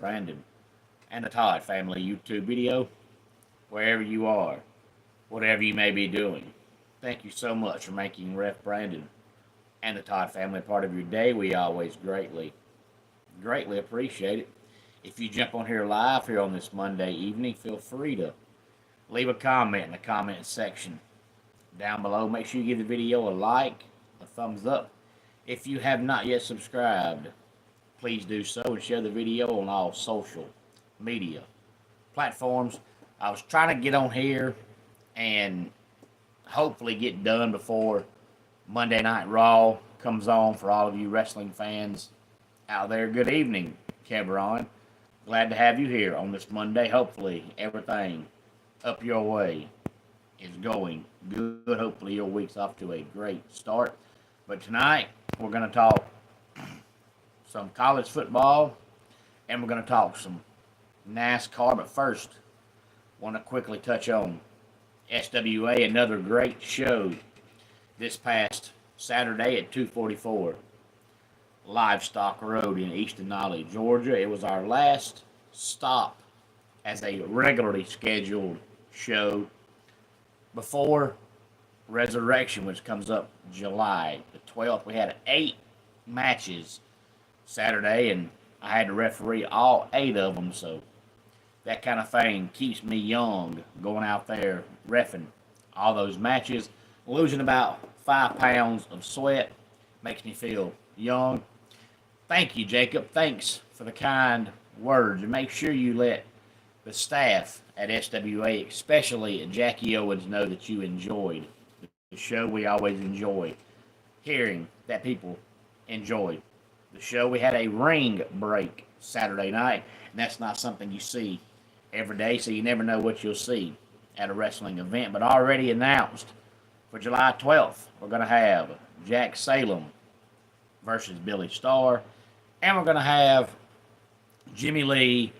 Brandon and the Todd Family YouTube video, wherever you are, whatever you may be doing. Thank you so much for making Ref Brandon and the Todd Family part of your day. We always greatly appreciate it. If you jump on here live here on this Monday evening, feel free to leave a comment in the comment section down below. Make sure you give the video a like, a thumbs up. If you have not yet subscribed, please do so and share the video on all social media platforms. I was trying to get on here and hopefully get done before Monday Night Raw comes on for all of you wrestling fans out there. Good evening, Cameron. Glad to have you here on this Monday. Hopefully everything up your way is going good. Hopefully your week's off to a great start. But tonight we're going to talk some college football and we're going to talk some NASCAR. But first, I want to quickly touch on SWA, another great show this past Saturday at 244 Livestock Road in East Denali, Georgia. It was our last stop as a regularly scheduled show before Resurrection, which comes up July the 12th. We had 8 matches Saturday, and I had to referee all 8 of them, so that kind of thing keeps me young, going out there reffing all those matches. Losing about 5 pounds of sweat makes me feel young. Thank you, Jacob. Thanks for the kind words. And make sure you let the staff at SWA, especially Jackie Owens, know that you enjoyed the show. We always enjoy hearing that people enjoyed the show. We had a ring break Saturday night, and that's not something you see every day, so you never know what you'll see at a wrestling event. But already announced for July 12th, we're going to have Jack Salem versus Billy Starr, and we're going to have Jimmy Lee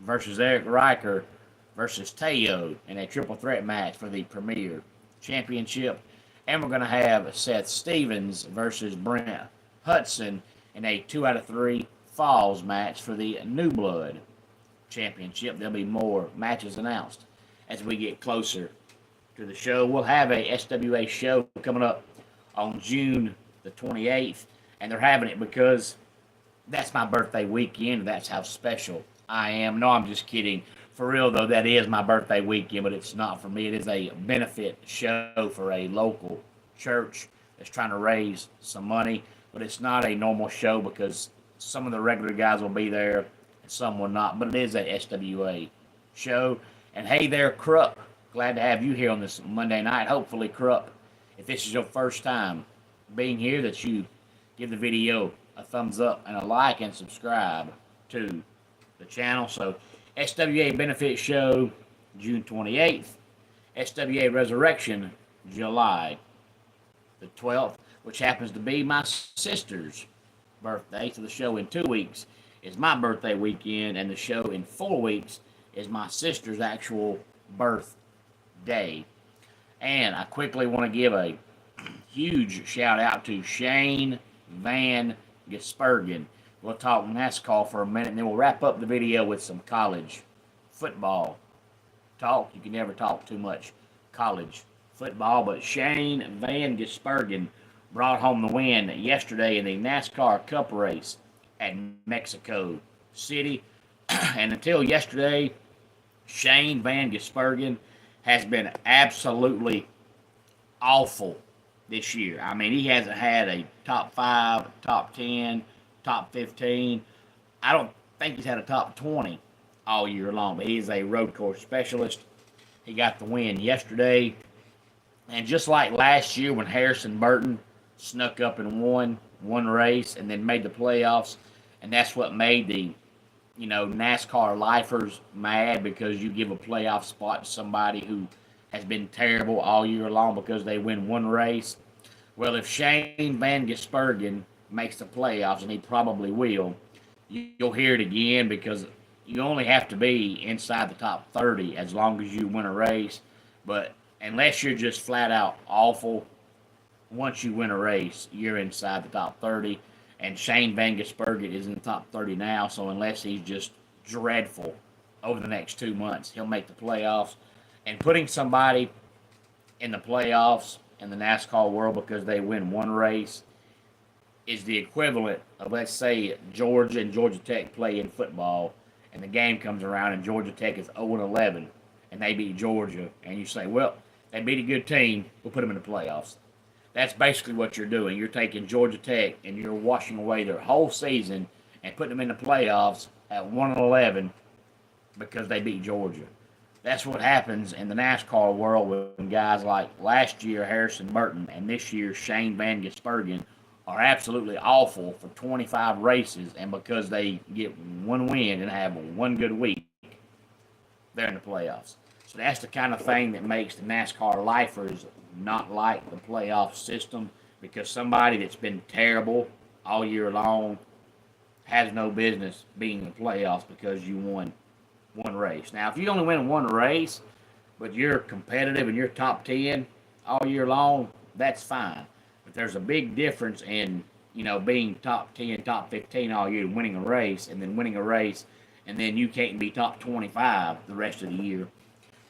versus Eric Riker versus Teo in a triple threat match for the Premier Championship. And we're going to have Seth Stevens versus Brent Hudson in a 2 out of 3 falls match for the New Blood Championship. There'll be more matches announced as we get closer to the show. We'll have a SWA show coming up on June the 28th, and they're having it because that's my birthday weekend. That's how special I am. No, I'm just kidding. For real, though, that is my birthday weekend, but it's not for me. It is a benefit show for a local church that's trying to raise some money, but it's not a normal show because some of the regular guys will be there and some will not, but it is a SWA show. And hey there, Krupp. Glad to have you here on this Monday night. Hopefully, Krupp, if this is your first time being here, that you give the video a thumbs up and a like and subscribe to the channel. So, SWA Benefit Show, June 28th. SWA Resurrection, July the 12th, which happens to be my sister's birthday. So the show in 2 weeks is my birthday weekend, and the show in 4 weeks is my sister's actual birthday. And I quickly want to give a huge shout out to Shane Van Gisbergen. We'll talk NASCAR for a minute, and then we'll wrap up the video with some college football talk. You can never talk too much college football, but Shane Van Gisbergen brought home the win yesterday in the NASCAR Cup race at Mexico City. And until yesterday, Shane Van Gisbergen has been absolutely awful this year. I mean, he hasn't had a top 5, top 10, top 15. I don't think he's had a top 20 all year long, but he's a road course specialist. He got the win yesterday. And just like last year when Harrison Burton snuck up and won one race and then made the playoffs, and that's what made the NASCAR lifers mad, because you give a playoff spot to somebody who has been terrible all year long because they win one race. Well, if Shane Van Gisbergen makes the playoffs, and he probably will, you'll hear it again, because you only have to be inside the top 30 as long as you win a race. But unless you're just flat out awful, once you win a race, you're inside the top 30. And Shane Van Gisbergen is in the top 30 now, so unless he's just dreadful over the next 2 months. He'll make the playoffs. And putting somebody in the playoffs in the NASCAR world because they win one race is the equivalent of, let's say, Georgia and Georgia Tech play in football, and the game comes around and Georgia Tech is 0-11, and they beat Georgia, and you say, well, they beat a good team, we'll put them in the playoffs. That's basically what you're doing. You're taking Georgia Tech and you're washing away their whole season and putting them in the playoffs at 1-11 because they beat Georgia. That's what happens in the NASCAR world when guys like last year Harrison Burton and this year Shane Van Gisbergen are absolutely awful for 25 races, and because they get one win and have one good week, they're in the playoffs. So that's the kind of thing that makes the NASCAR lifers not like the playoff system, because somebody that's been terrible all year long has no business being in the playoffs because you won one race. Now, if you only win one race, but you're competitive and you're top 10 all year long, that's fine. But there's a big difference in, being top 10, top 15 all year, winning a race, and then winning a race, and then you can't be top 25 the rest of the year.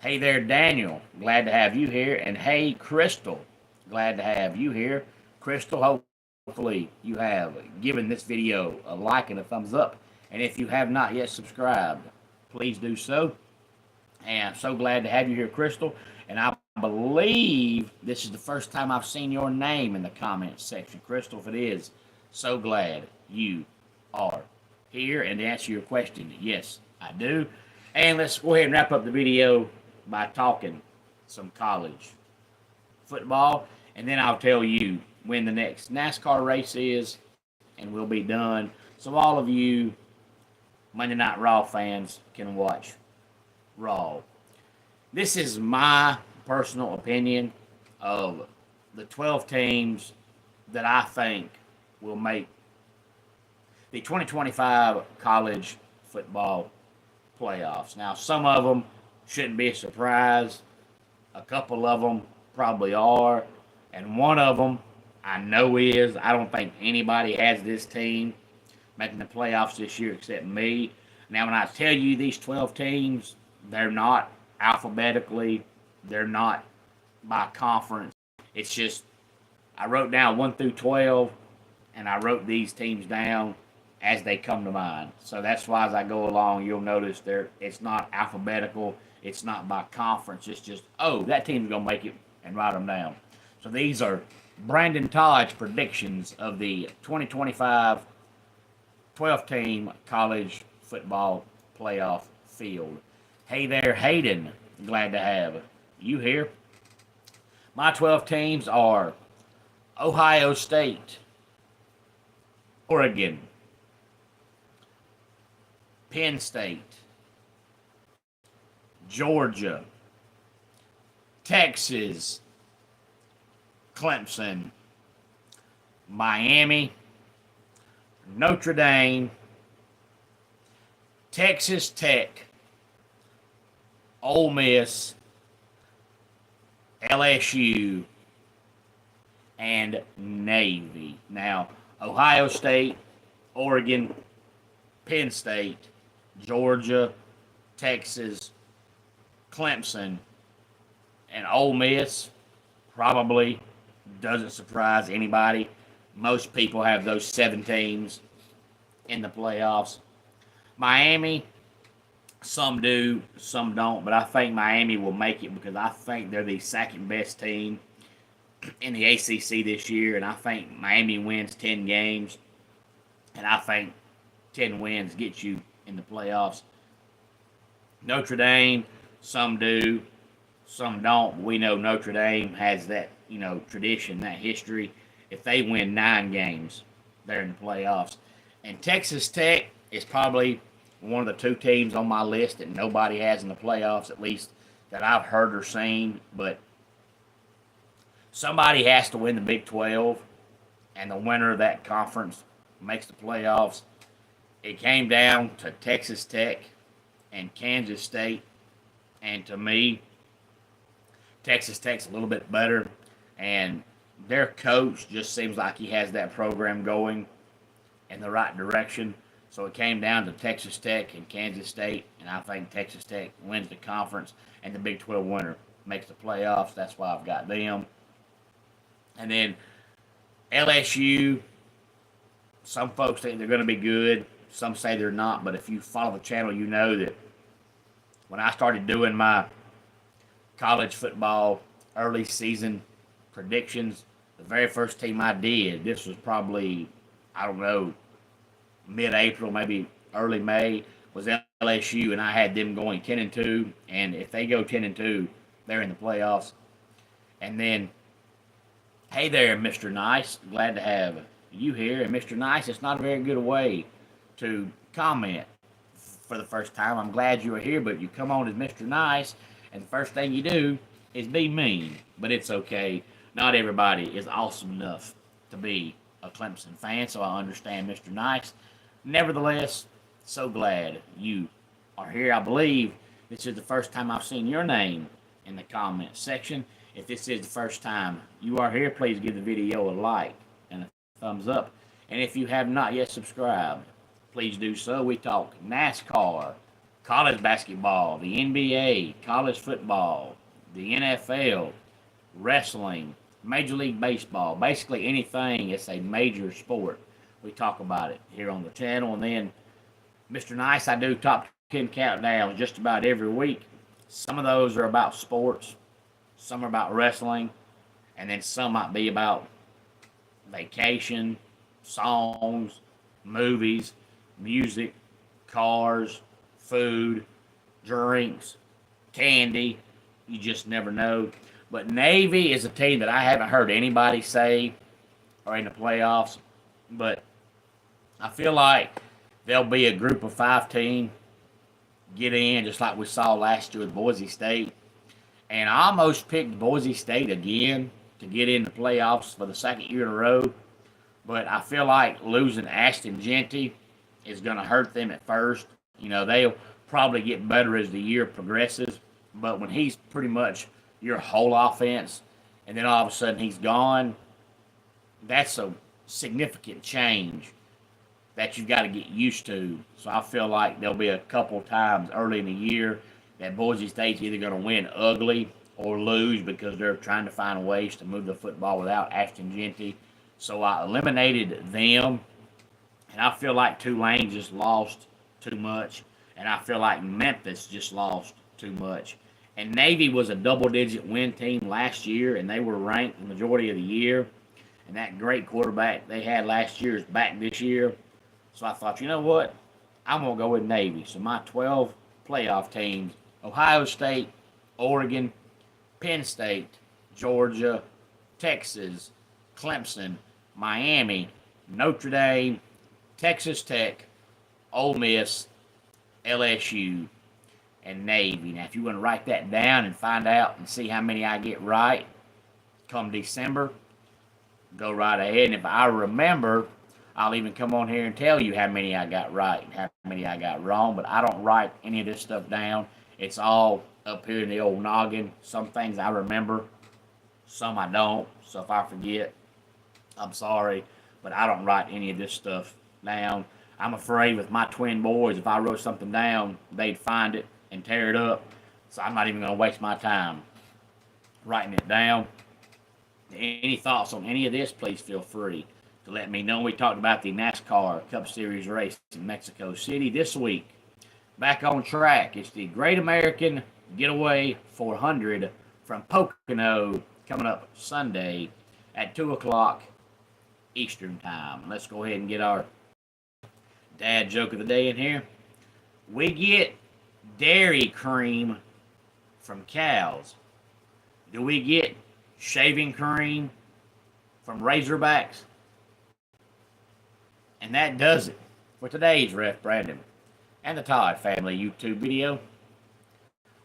Hey there, Daniel. Glad to have you here. And hey, Crystal. Glad to have you here. Crystal, hopefully you have given this video a like and a thumbs up. And if you have not yet subscribed, please do so. And I'm so glad to have you here, Crystal. And I believe this is the first time I've seen your name in the comments section. Crystal, if it is, so glad you are here. And to answer your question, yes, I do. And let's go ahead and wrap up the video by talking some college football. And then I'll tell you when the next NASCAR race is, and we'll be done. So all of you Monday Night Raw fans can watch Raw. This is my personal opinion of the 12 teams that I think will make the 2025 college football playoffs. Now, some of them shouldn't be a surprise. A couple of them probably are. And one of them I know is. I don't think anybody has this team making the playoffs this year except me. Now, when I tell you these 12 teams, they're not alphabetically. They're not by conference. It's just I wrote down 1 through 12, and I wrote these teams down as they come to mind. So that's why as I go along, you'll notice it's not alphabetical. It's not by conference. It's just, oh, that team's going to make it, and write them down. So these are Brandon Todd's predictions of the 2025 12-team college football playoff field. Hey there, Hayden. Glad to have you here. My 12 teams are Ohio State, Oregon, Penn State, Georgia, Texas, Clemson, Miami, Notre Dame, Texas Tech, Ole Miss, LSU, and Navy. Now, Ohio State, Oregon, Penn State, Georgia, Texas, Clemson, and Ole Miss probably doesn't surprise anybody. Most people have those 7 teams in the playoffs. Miami, some do, some don't, but I think Miami will make it because I think they're the second best team in the ACC this year, and I think Miami wins 10 games, and I think 10 wins get you in the playoffs. Notre Dame, some do, some don't. We know Notre Dame has that, tradition, that history. If they win 9 games, they're in the playoffs. And Texas Tech is probably one of the 2 teams on my list that nobody has in the playoffs, at least that I've heard or seen. But somebody has to win the Big 12, and the winner of that conference makes the playoffs. It came down to Texas Tech and Kansas State. And to me, Texas Tech's a little bit better. And their coach just seems like he has that program going in the right direction. So it came down to Texas Tech and Kansas State, and I think Texas Tech wins the conference, and the Big 12 winner makes the playoffs. That's why I've got them. And then LSU, some folks think they're going to be good. Some say they're not, but if you follow the channel, you know that when I started doing my college football early season predictions, the very first team I did, this was probably, I don't know, mid-April, maybe early May, was LSU, and I had them going 10-2, and if they go 10-2, they're in the playoffs. And then, hey there, Mr. Nice, glad to have you here. And Mr. Nice, it's not a very good way to comment for the first time. I'm glad you are here, but you come on as Mr. Nice, and the first thing you do is be mean. But it's okay. Not everybody is awesome enough to be a Clemson fan, so I understand, Mr. Nice. Nevertheless, so glad you are here. I believe this is the first time I've seen your name in the comment section. If this is the first time you are here, please give the video a like and a thumbs up. And if you have not yet subscribed, please do so. We talk NASCAR, college basketball, the NBA, college football, the NFL, wrestling, Major League Baseball, basically anything that's a major sport. We talk about it here on the channel. And then, Mr. Nice, I do top 10 countdowns just about every week. Some of those are about sports, some are about wrestling, and then some might be about vacation, songs, movies, music, cars, food, drinks, candy. You just never know. But Navy is a team that I haven't heard anybody say are in the playoffs. But I feel like there'll be a group of 5 team get in, just like we saw last year with Boise State. And I almost picked Boise State again to get in the playoffs for the second year in a row. But I feel like losing Ashton Jeanty is going to hurt them at first. You know, they'll probably get better as the year progresses. But when he's pretty much your whole offense, and then all of a sudden he's gone, that's a significant change that you've got to get used to. So I feel like there'll be a couple times early in the year that Boise State's either going to win ugly or lose because they're trying to find ways to move the football without Ashton Jeanty. So I eliminated them, and I feel like Tulane just lost too much, and I feel like Memphis just lost too much. And Navy was a double-digit win team last year, and they were ranked the majority of the year. And that great quarterback they had last year is back this year. So I thought, you know what? I'm going to go with Navy. So my 12 playoff teams, Ohio State, Oregon, Penn State, Georgia, Texas, Clemson, Miami, Notre Dame, Texas Tech, Ole Miss, LSU, and Navy. Now, if you want to write that down and find out and see how many I get right come December, go right ahead. And if I remember, I'll even come on here and tell you how many I got right and how many I got wrong. But I don't write any of this stuff down. It's all up here in the old noggin. Some things I remember, some I don't. So if I forget, I'm sorry. But I don't write any of this stuff down. I'm afraid with my twin boys, if I wrote something down, they'd find it and tear it up. So I'm not even going to waste my time writing it down. Any thoughts on any of this, please feel free to let me know. We talked about the NASCAR Cup Series race in Mexico City this week. Back on track. It's the Great American Getaway 400 from Pocono coming up Sunday at 2 o'clock Eastern Time. Let's go ahead and get our dad joke of the day in here. We get dairy cream from cows. Do we get shaving cream from Razorbacks? And that does it for today's Ref Brandon and the Todd Family YouTube video.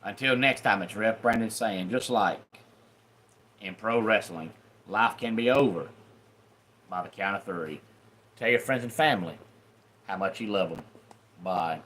Until next time, it's Ref Brandon saying, just like in pro wrestling, life can be over by the count of 3. Tell your friends and family how much you love them. Bye.